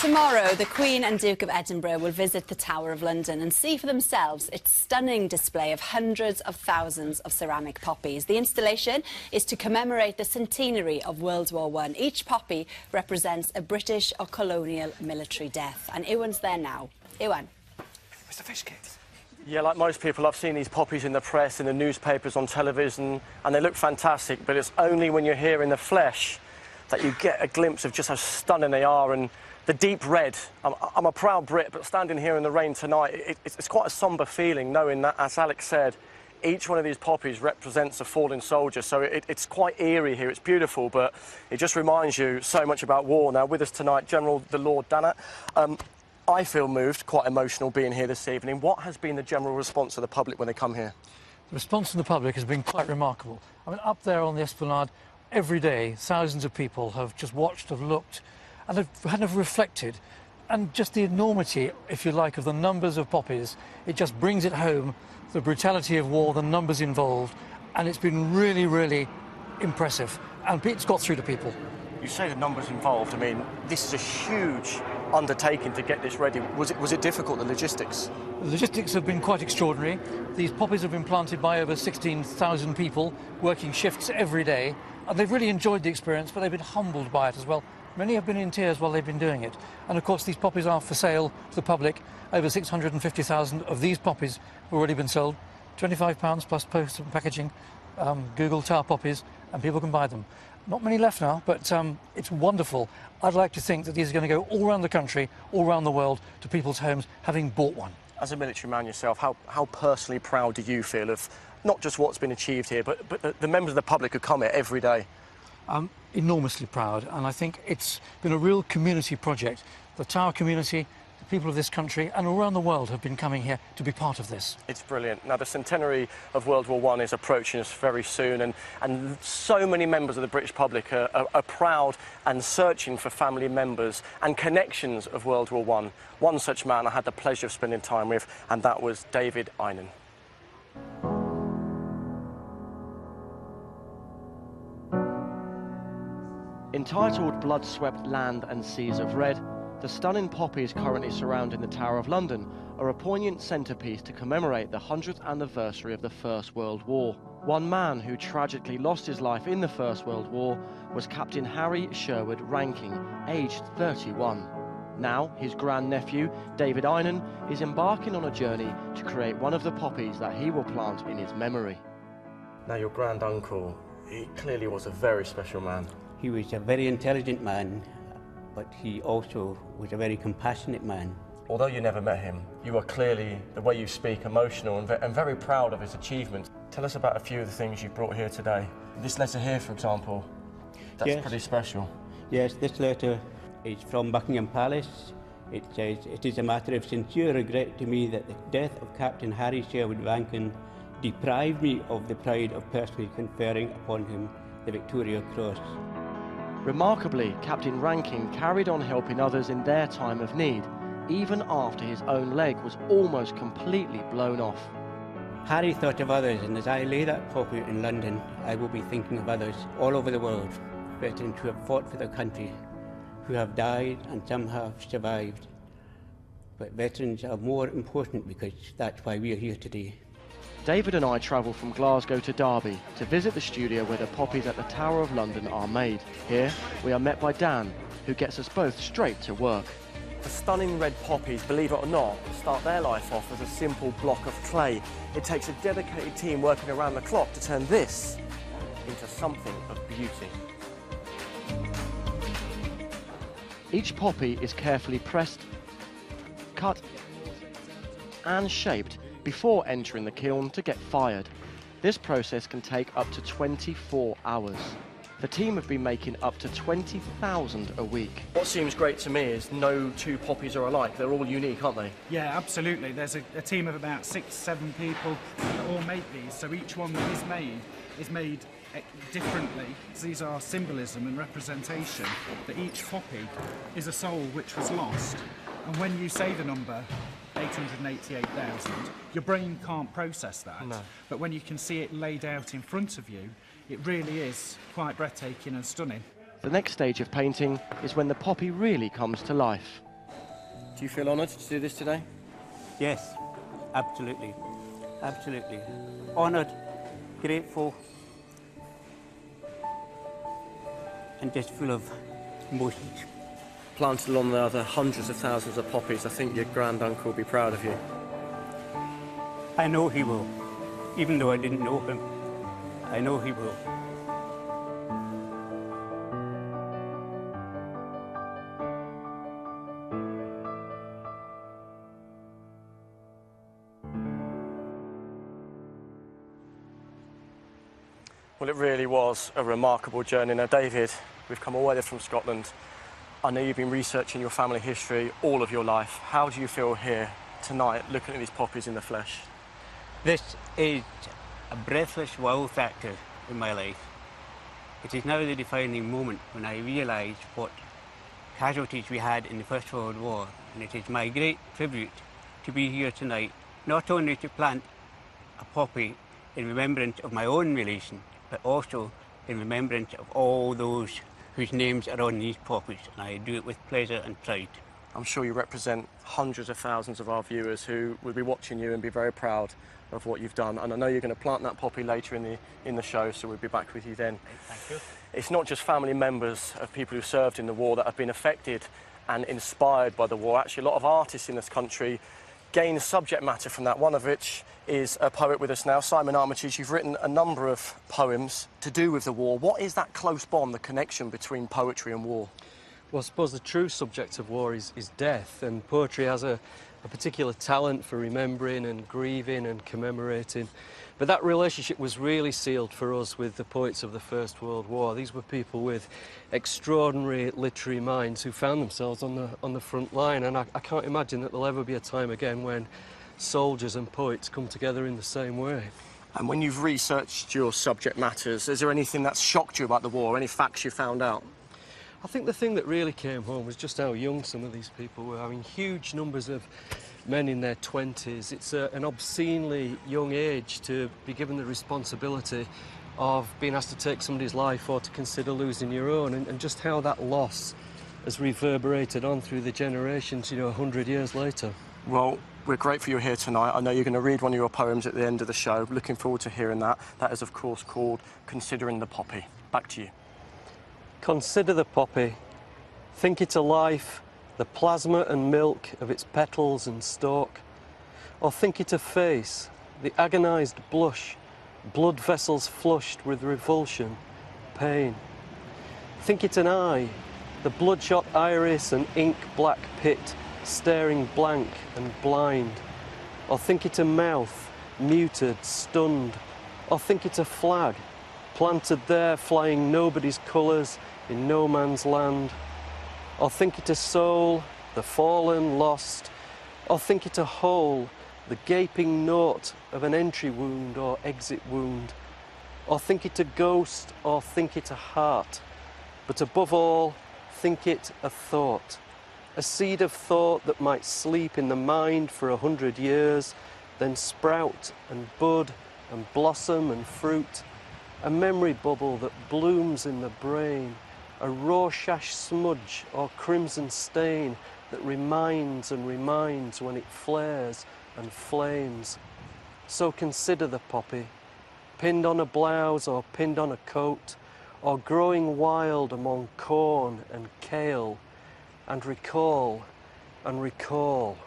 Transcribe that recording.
Tomorrow, the Queen and Duke of Edinburgh will visit the Tower of London and see for themselves its stunning display of hundreds of thousands of ceramic poppies. The installation is to commemorate the centenary of World War I. Each poppy represents a British or colonial military death. And Iwan's there now. Iwan. Mr. Fishkit. Yeah, like most people, I've seen these poppies in the press, in the newspapers, on television, and they look fantastic, but it's only when you're here in the flesh that you get a glimpse of just how stunning they are. And the deep red. I'm a proud Brit, but standing here in the rain tonight, it's quite a sombre feeling, knowing that, as Alex said, each one of these poppies represents a fallen soldier, so it's quite eerie here. It's beautiful, but it just reminds you so much about war. Now, with us tonight, General the Lord Dannat. I feel moved, quite emotional being here this evening. What has been the general response of the public when they come here? The response from the public has been quite remarkable. I mean, up there on the Esplanade, every day, thousands of people have just watched, have looked, and have kind of reflected. And just the enormity, if you like, of the numbers of poppies, it just brings it home, the brutality of war, the numbers involved, and it's been really, really impressive. And it's got through to people. You say the numbers involved. I mean, this is a huge undertaking to get this ready. Was it difficult, the logistics? The logistics have been quite extraordinary. These poppies have been planted by over 16,000 people, working shifts every day, and they've really enjoyed the experience, but they've been humbled by it as well. Many have been in tears while they've been doing it. And of course, these poppies are for sale to the public. Over 650,000 of these poppies have already been sold. £25 plus post and packaging, Google Tower poppies, and people can buy them. Not many left now, but it's wonderful. I'd like to think that these are going to go all around the country, all around the world, to people's homes, having bought one. As a military man yourself, how personally proud do you feel of not just what's been achieved here, but the members of the public who come here every day? I'm enormously proud, and I think it's been a real community project. The Tower community, the people of this country and around the world have been coming here to be part of this. It's brilliant. Now, the centenary of World War I is approaching us very soon, and so many members of the British public are proud and searching for family members and connections of World War I. One such man I had the pleasure of spending time with, and that was David Einan. Entitled Blood-Swept Land and Seas of Red, the stunning poppies currently surrounding the Tower of London are a poignant centrepiece to commemorate the 100th anniversary of the First World War. One man who tragically lost his life in the First World War was Captain Harry Sherwood Ranking, aged 31. Now, his grandnephew, David Einan, is embarking on a journey to create one of the poppies that he will plant in his memory. Now, your granduncle, he clearly was a very special man. He was a very intelligent man, but he also was a very compassionate man. Although you never met him, you are clearly, the way you speak, emotional and very proud of his achievements. Tell us about a few of the things you've brought here today. This letter here, for example, that's pretty special. Yes, this letter is from Buckingham Palace. It says, "It is a matter of sincere regret to me that the death of Captain Harry Sherwood Rankin deprived me of the pride of personally conferring upon him the Victoria Cross." Remarkably, Captain Rankin carried on helping others in their time of need, even after his own leg was almost completely blown off. Harry thought of others, and as I lay that poppy in London, I will be thinking of others all over the world, veterans who have fought for their country, who have died and some have survived. But veterans are more important because that's why we are here today. David and I travelled from Glasgow to Derby to visit the studio where the poppies at the Tower of London are made. Here, we are met by Dan, who gets us both straight to work. The stunning red poppies, believe it or not, start their life off as a simple block of clay. It takes a dedicated team working around the clock to turn this into something of beauty. Each poppy is carefully pressed, cut and shaped before entering the kiln to get fired. This process can take up to 24 hours. The team have been making up to 20,000 a week. What seems great to me is no two poppies are alike. They're all unique, aren't they? Yeah, absolutely. There's a team of about 6-7 people that all make these, so each one that is made differently. So these are symbolism and representation, that each poppy is a soul which was lost. And when you say the number 888,000, your brain can't process that. No. But when you can see it laid out in front of you, it really is quite breathtaking and stunning. The next stage of painting is when the poppy really comes to life. Do you feel honoured to do this today? Yes, absolutely. Absolutely. Honoured, grateful, and just full of emotions. Planted along there are the hundreds of thousands of poppies. I think your granduncle will be proud of you. I know he will. Even though I didn't know him, I know he will. Well, it really was a remarkable journey. Now, David, we've come all the way from Scotland. I know you've been researching your family history all of your life. How do you feel here tonight, looking at these poppies in the flesh? This is a breathless wow factor in my life. It is now the defining moment when I realise what casualties we had in the First World War, and it is my great tribute to be here tonight, not only to plant a poppy in remembrance of my own relation, but also in remembrance of all those whose names are on these poppies, and I do it with pleasure and pride. I'm sure you represent hundreds of thousands of our viewers who will be watching you and be very proud of what you've done. And I know you're going to plant that poppy later in the show, so we'll be back with you then. Thank you. It's not just family members of people who served in the war that have been affected and inspired by the war. Actually, a lot of artists in this country gain subject matter from that, one of which is a poet with us now, Simon Armitage. You've written a number of poems to do with the war. What is that close bond, the connection between poetry and war? Well, I suppose the true subject of war is death, and poetry has a particular talent for remembering and grieving and commemorating. But that relationship was really sealed for us with the poets of the First World War. These were people with extraordinary literary minds who found themselves on the front line, and I can't imagine that there'll ever be a time again when soldiers and poets come together in the same way. And when you've researched your subject matters, is there anything that's shocked you about the war, any facts you found out? I think the thing that really came home was just how young some of these people were. I mean, huge numbers of men in their 20s. It's an obscenely young age to be given the responsibility of being asked to take somebody's life or to consider losing your own, and just how that loss has reverberated on through the generations, 100 years later. Well, we're grateful you're here tonight. I know you're going to read one of your poems at the end of the show. Looking forward to hearing that. That is, of course, called Considering the Poppy. Back to you. Consider the poppy. Think it a life, the plasma and milk of its petals and stalk. Or think it a face, the agonised blush, blood vessels flushed with revulsion, pain. Think it an eye, the bloodshot iris and ink-black pit, staring blank and blind. Or think it a mouth, muted, stunned. Or think it a flag, planted there flying nobody's colours in no man's land. Or think it a soul, the fallen, lost. Or think it a hole, the gaping naught of an entry wound or exit wound. Or think it a ghost, or think it a heart. But above all, think it a thought. A seed of thought that might sleep in the mind for 100 years, then sprout and bud and blossom and fruit. A memory bubble that blooms in the brain. A Rorschach smudge or crimson stain that reminds and reminds when it flares and flames. So consider the poppy, pinned on a blouse or pinned on a coat, or growing wild among corn and kale, and recall and recall.